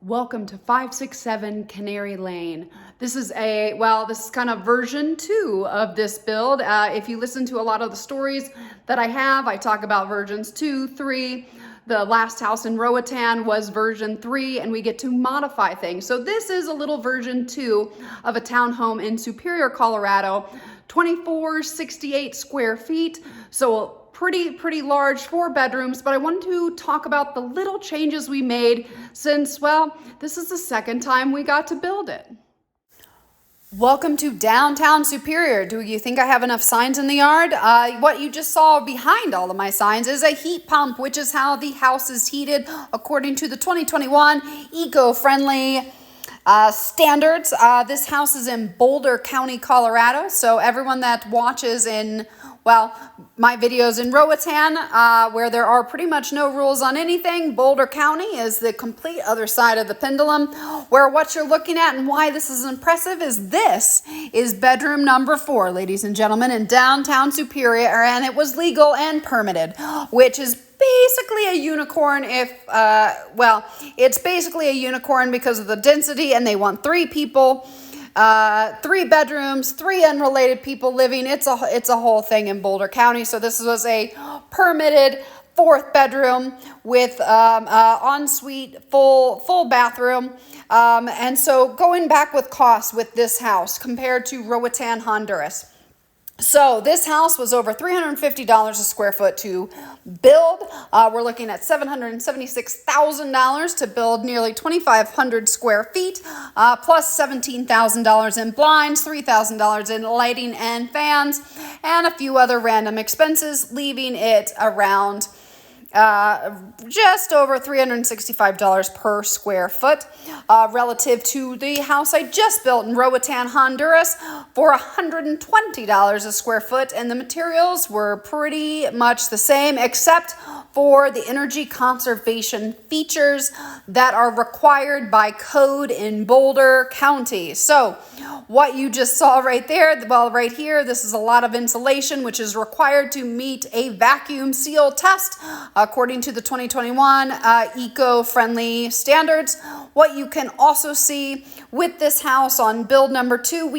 Welcome to 567 Canary Lane. This is kind of version 2 of this build. If you listen to a lot of the stories that I have, I talk about versions 2, 3. The last house in Roatan was version 3, and we get to modify things. So this is a little version 2 of a townhome in Superior, Colorado, 2468 square feet. So pretty large, 4 bedrooms, but I wanted to talk about the little changes we made since, well, this is the second time we got to build it. Welcome to downtown Superior. Do you think I have enough signs in the yard? What you just saw behind all of my signs is a heat pump, which is how the house is heated according to the 2021 eco-friendly standards. This house is in Boulder County, Colorado. So everyone that watches my videos in Roatan, where there are pretty much no rules on anything, Boulder County is the complete other side of the pendulum, where what you're looking at and why this is impressive is this is bedroom number 4, ladies and gentlemen, in downtown Superior, and it was legal and permitted, which is basically a unicorn it's basically a unicorn because of the density, and they want 3 people, 3 bedrooms, 3 unrelated people living. It's a whole thing in Boulder County. So this was a permitted 4th bedroom with ensuite, full bathroom. And so going back with costs with this house compared to Roatan, Honduras. So this house was over $350 a square foot to build. We're looking at $776,000 to build nearly 2,500 square feet, plus $17,000 in blinds, $3,000 in lighting and fans, and a few other random expenses, leaving it around just over $365 per square foot, relative to the house I just built in Roatan, Honduras, for $120 a square foot, and the materials were pretty much the same except for the energy conservation features that are required by code in Boulder County. So what you just saw right there, right here, this is a lot of insulation, which is required to meet a vacuum seal test according to the 2021 eco-friendly standards. What you can also see with this house on build number 2,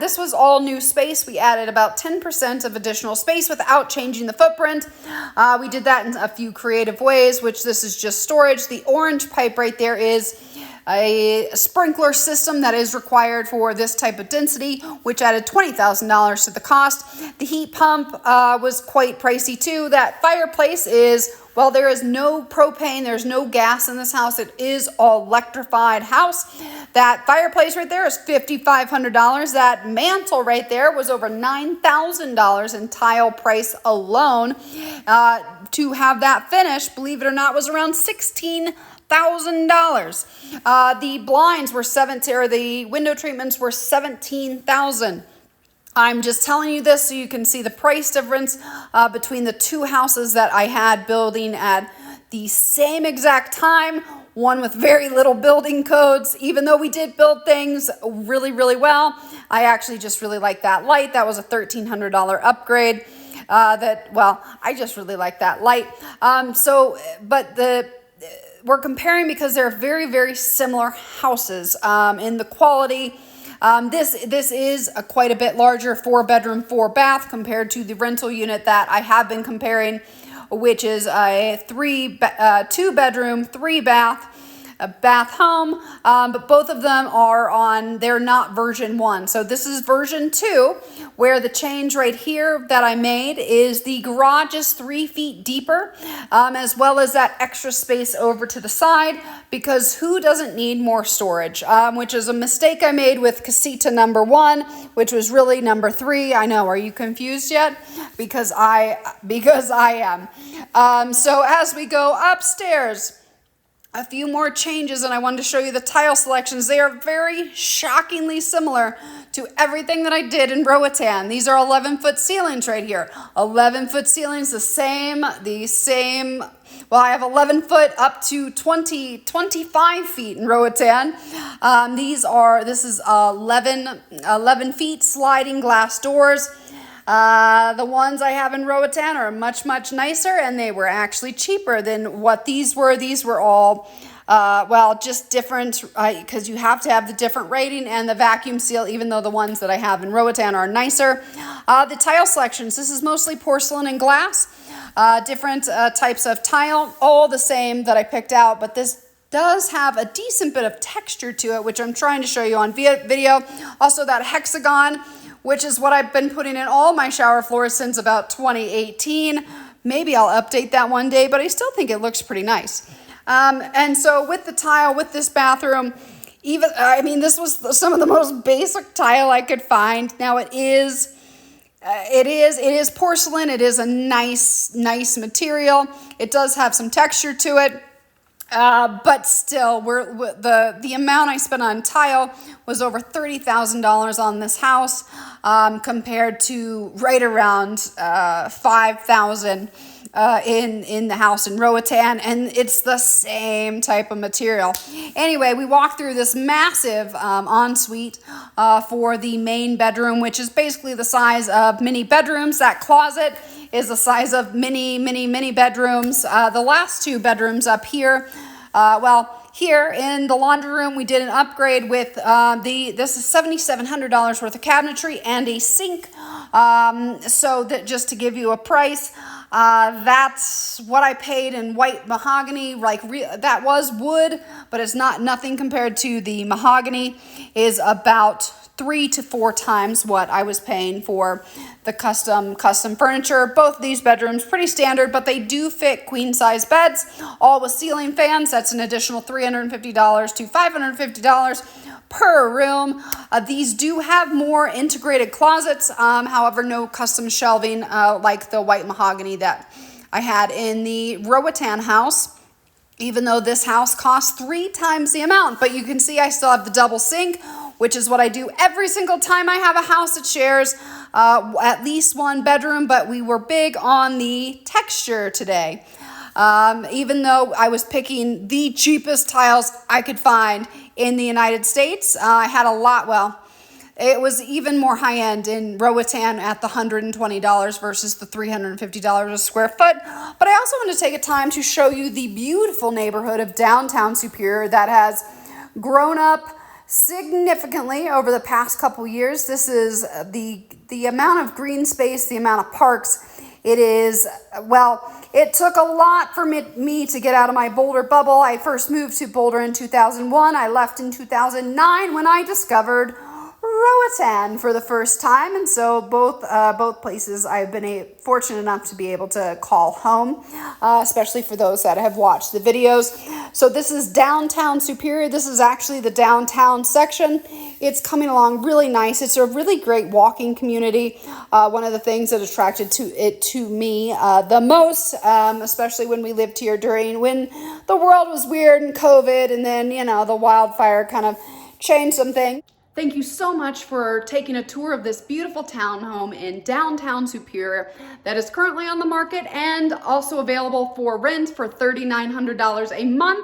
this was all new space. We added about 10% of additional space without changing the footprint. We did that in a few creative ways, which this is just storage. The orange pipe right there is a sprinkler system that is required for this type of density, which added $20,000 to the cost. The heat pump was quite pricey too. That fireplace there is no propane, there's no gas in this house. It is all electrified house. That fireplace right there is $5,500. That mantle right there was over $9,000 in tile price alone. To have that finished, believe it or not, was around $16,000. The blinds were the window treatments were $17,000. I'm just telling you this so you can see the price difference between the 2 houses that I had building at the same exact time. One with very little building codes, even though we did build things really, really well. I actually just really like that light. That was a $1,300 upgrade. I just really like that light. We're comparing because they're very, very similar houses in the quality. This is quite a bit larger, 4 bedroom, 4 bath compared to the rental unit that I have been comparing, which is a 2 bedroom, 3 bath, a bath home, but both of them they're not version 1. So this is version 2, where the change right here that I made is the garage is 3 feet deeper, as well as that extra space over to the side, because who doesn't need more storage, which is a mistake I made with casita number 1, which was really number 3. I know, are you confused yet? Because I am. So as we go upstairs, a few more changes, and I wanted to show you the tile selections. They are very shockingly similar to everything that I did in Roatan. These are 11-foot ceilings right here. 11-foot ceilings, the same. I have 11 foot up to 25 feet in Roatan. This is 11 feet sliding glass doors. The ones I have in Roatan are much, much nicer, and they were actually cheaper than what these were. These were all well, just different, because you have to have the different rating and the vacuum seal, even though the ones that I have in Roatan are nicer. The tile selections, this is mostly porcelain and glass. Different types of tile, all the same that I picked out, but this does have a decent bit of texture to it, which I'm trying to show you on video. Also that hexagon, which is what I've been putting in all my shower floors since about 2018. Maybe I'll update that one day, but I still think it looks pretty nice. And so with the tile, with this bathroom, this was some of the most basic tile I could find. Now it is porcelain. It is a nice material. It does have some texture to it. But still, the amount I spent on tile was over $30,000 on this house, compared to right around $5,000 in the house in Roatan, and it's the same type of material. Anyway, we walked through this massive ensuite for the main bedroom, which is basically the size of mini bedrooms. That closet is the size of mini bedrooms. The last two bedrooms up here, here in the laundry room, we did an upgrade with this is $7,700 worth of cabinetry and a sink. So that just to give you a price, that's what I paid in white mahogany. That was wood, but it's nothing compared to the mahogany. Is about 3 to 4 times what I was paying for the custom furniture. Both these bedrooms pretty standard, but they do fit queen size beds, all with ceiling fans. That's an additional $350 to $550 per room. These do have more integrated closets, however, no custom shelving like the white mahogany that I had in the Roatan house, even though this house costs 3 times the amount. But you can see I still have the double sink, which is what I do every single time I have a house that shares at least one bedroom, but we were big on the texture today. Even though I was picking the cheapest tiles I could find in the United States, I had a lot, it was even more high-end in Roatan at the $120 versus the $350 a square foot. But I also want to take a time to show you the beautiful neighborhood of downtown Superior that has grown up significantly over the past couple years. This is the amount of green space, the amount of parks. It is, it took a lot for me to get out of my Boulder bubble. I first moved to Boulder in 2001. I left in 2009 when I discovered Roatan for the first time, and so both places I've been fortunate enough to be able to call home, especially for those that have watched the videos. So this is downtown Superior. This is actually the downtown section. It's coming along really nice. It's a really great walking community. One of the things that attracted to me the most, especially when we lived here when the world was weird and COVID, and then the wildfire kind of changed some things. Thank you so much for taking a tour of this beautiful townhome in downtown Superior that is currently on the market and also available for rent for $3,900 a month.